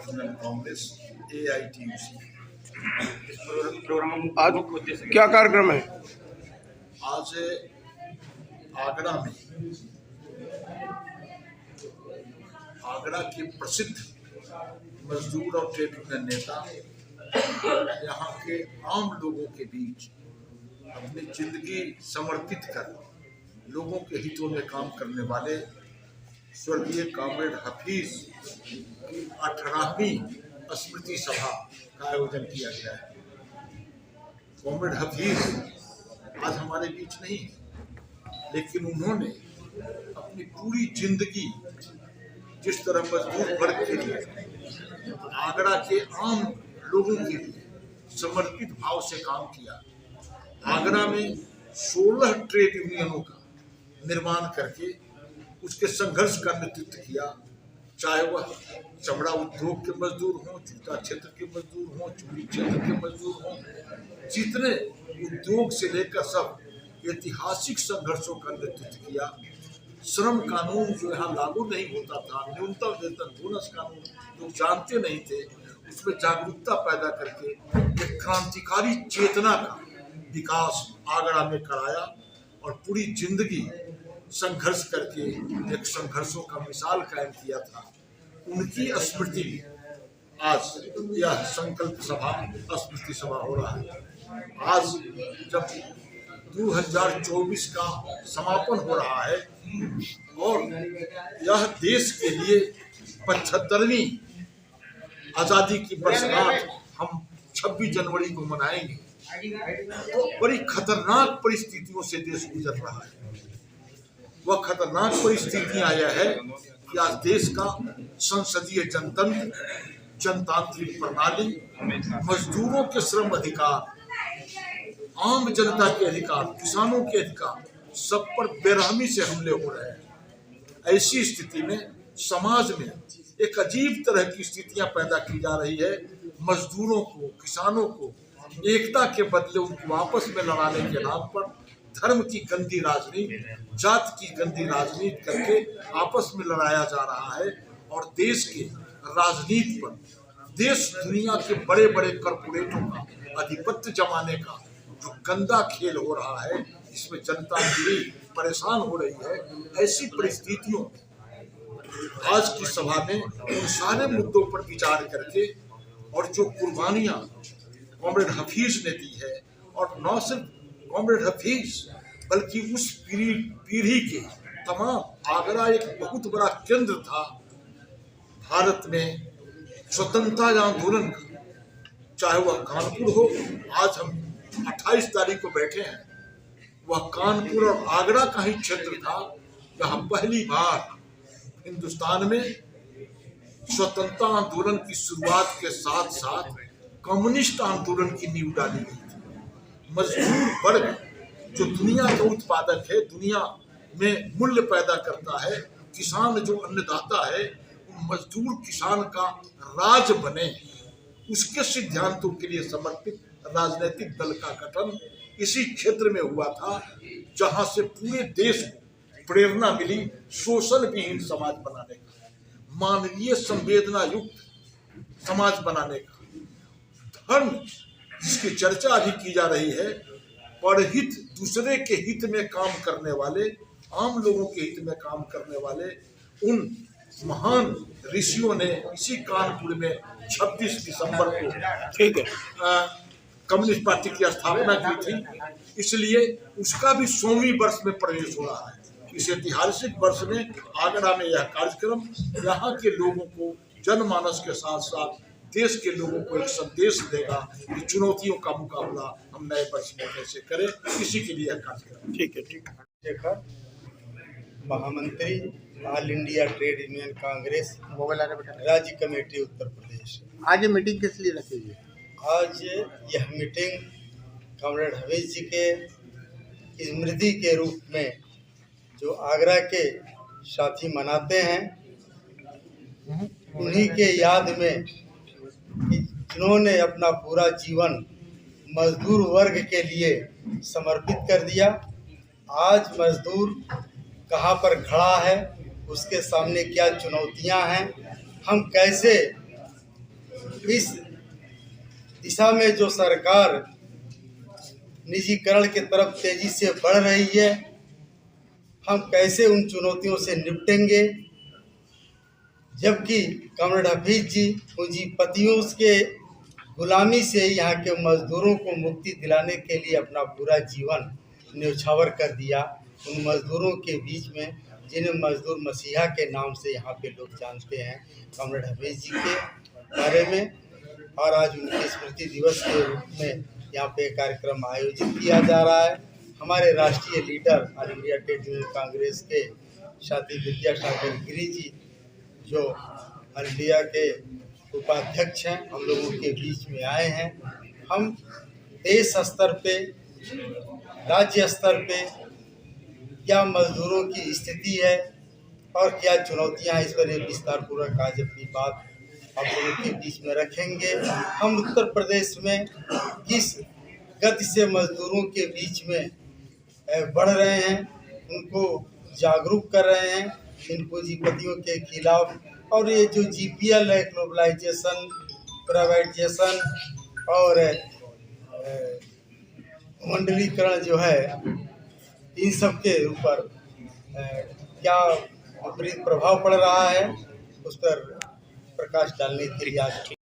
Union Congress AITUC। इस programme आज मुख्य उद्देश्य क्या कार्यक्रम है? आज आगरा के प्रसिद्ध मजदूर और ट्रेड यूनियन नेता यहाँ के आम लोगों के बीच अपनी जिंदगी समर्पित कर लोगों के हितों में काम करने वाले स्वर्गीय कॉमरेड हफीज की 18वीं स्मृति सभा का आयोजन किया गया है। कॉमरेड हफीज आज हमारे बीच नहीं है, लेकिन उन्होंने अपनी पूरी जिंदगी जिस तरह मजदूर वर्ग के लिए, आगरा के आम लोगों के लिए समर्पित भाव से काम किया। आगरा में 16 ट्रेड यूनियनों का निर्माण करके उसके संघर्ष का नेतृत्व किया, चाहे वह चमड़ा उद्योग के मजदूर हों, जूता क्षेत्र के मजदूर हों, चूड़ी क्षेत्र के मजदूर हों, जितने उद्योग से लेकर सब ऐतिहासिक संघर्षों का नेतृत्व किया। श्रम कानून जो यहाँ लागू नहीं होता था, न्यूनतम वेतन बोनस कानून लोग जानते नहीं थे, उसमें जागरूकता पैदा करके एक क्रांतिकारी चेतना का विकास आगरा में कराया और पूरी जिंदगी संघर्ष करके एक संघर्षों का मिसाल कायम किया था। उनकी स्मृति में आज यह संकल्प सभा स्मृति सभा हो रहा है। आज जब 2024 का समापन हो रहा है और यह देश के लिए 75वीं आज़ादी की वर्षगांठ हम 26 जनवरी को मनाएंगे, तो बड़ी खतरनाक परिस्थितियों से देश गुजर रहा है। वह खतरनाक परिस्थितियां यह है कि आज देश का संसदीय जनतंत्र, जनतांत्रिक प्रणाली, मजदूरों के श्रम अधिकार, आम जनता के अधिकार, किसानों के अधिकार, सब पर बेरहमी से हमले हो रहे हैं। ऐसी स्थिति में समाज में एक अजीब तरह की स्थितियां पैदा की जा रही है। मजदूरों को, किसानों को एकता के बदले उनको आपस में लड़ाने के नाम पर धर्म की गंदी राजनीति, जात की गंदी राजनीति करके आपस में लड़ाया जा रहा है और देश के राजनीति पर देश दुनिया के बड़े बड़े कॉर्पोरेटों का आधिपत्य जमाने का जो गंदा खेल हो रहा है, इसमें जनता भी परेशान हो रही है। ऐसी परिस्थितियों में आज की सभा में उन सारे मुद्दों पर विचार करके और जो कुर्बानियां कॉमरेड हफीज ने दी है, और न सिर्फ कॉमरेड हफीज बल्कि उस पीढ़ी के तमाम, आगरा एक बहुत बड़ा केंद्र था भारत में स्वतंत्रता आंदोलन का, चाहे वह कानपुर हो, आज हम 28 तारीख को बैठे हैं, वह कानपुर और आगरा का ही क्षेत्र था जहां पहली बार हिंदुस्तान में स्वतंत्रता आंदोलन की शुरुआत के साथ साथ कम्युनिस्ट आंदोलन की नींव डाली गई थी। मजदूर वर्ग जो दुनिया का उत्पादक है, दुनिया में मूल्य पैदा करता है, किसान जो अन्नदाता है, मजदूर किसान का राज बने, उसके सिद्धांतों के लिए समर्पित राजनीतिक दल का गठन इसी क्षेत्र में हुआ था, जहां से पूरे देश को प्रेरणा मिली शोषण विहीन समाज बनाने का, मानवीय संवेदना युक्त समाज बनाने का। धर्म जिसकी चर्चा अभी की जा रही है, परहित, दूसरे के हित में काम करने वाले, आम लोगों के हित में काम करने वाले उन महान ऋषियों ने इसी कानपुर में 26 दिसंबर को कम्युनिस्ट पार्टी की स्थापना की थी। इसलिए उसका भी 100वीं वर्ष में प्रवेश हो रहा है। इस ऐतिहासिक वर्ष में आगरा में यह कार्यक्रम यहाँ के लोगों को, जनमानस के साथ साथ देश के लोगों को एक संदेश देगा कि चुनौतियों का मुकाबला हम नए वर्ष में कैसे करें, इसी के लिए यह कार्यक्रम। ठीक है। शेखर, महामंत्री, all India trade union Congress, राज्य कमेटी उत्तर प्रदेश। आज ये मीटिंग किस लिए रखी गई? आज यह मीटिंग कॉमरेड हफीज जी के स्मृति के रूप में जो आगरा के साथी मनाते हैं, उन्हीं के याद में जिन्होंने अपना पूरा जीवन मजदूर वर्ग के लिए समर्पित कर दिया। आज मजदूर कहाँ पर खड़ा है, उसके सामने क्या चुनौतियां हैं, हम कैसे इस दिशा में जो सरकार निजीकरण की तरफ तेजी से बढ़ रही है, हम कैसे उन चुनौतियों से निपटेंगे, जबकि कॉमरेड हफीज जी पूंजीपतियों के गुलामी से यहाँ के मजदूरों को मुक्ति दिलाने के लिए अपना पूरा जीवन न्यौछावर कर दिया। उन मजदूरों के बीच में जिन्हें मजदूर मसीहा के नाम से यहाँ पे लोग जानते हैं, कॉमरेड हफीज जी के बारे में, और आज उनके स्मृति दिवस के रूप में यहाँ पे कार्यक्रम आयोजित किया जा रहा है। हमारे राष्ट्रीय leader all India trade union Congress के साथी विद्यासागर गिरी जी, जो ऑल इंडिया के उपाध्यक्ष हैं, हम लोगों के बीच में आए हैं। हम देश स्तर पे, राज्य स्तर पे क्या मजदूरों की स्थिति है और क्या चुनौतियां हैं, इस पर एक विस्तार पूर्वक आज अपनी बात आप लोगों के बीच में रखेंगे। हम उत्तर प्रदेश में किस गति से मजदूरों के बीच में बढ़ रहे हैं, उनको जागरूक कर रहे हैं इन पूंजीपतियों के खिलाफ, और ये जो जीपीएल है, ग्लोबलाइजेशन, प्राइवेटाइजेशन और मंडलीकरण जो है, इन सब के ऊपर क्या विपरीत प्रभाव पड़ रहा है, उस पर प्रकाश डालने के लिए आज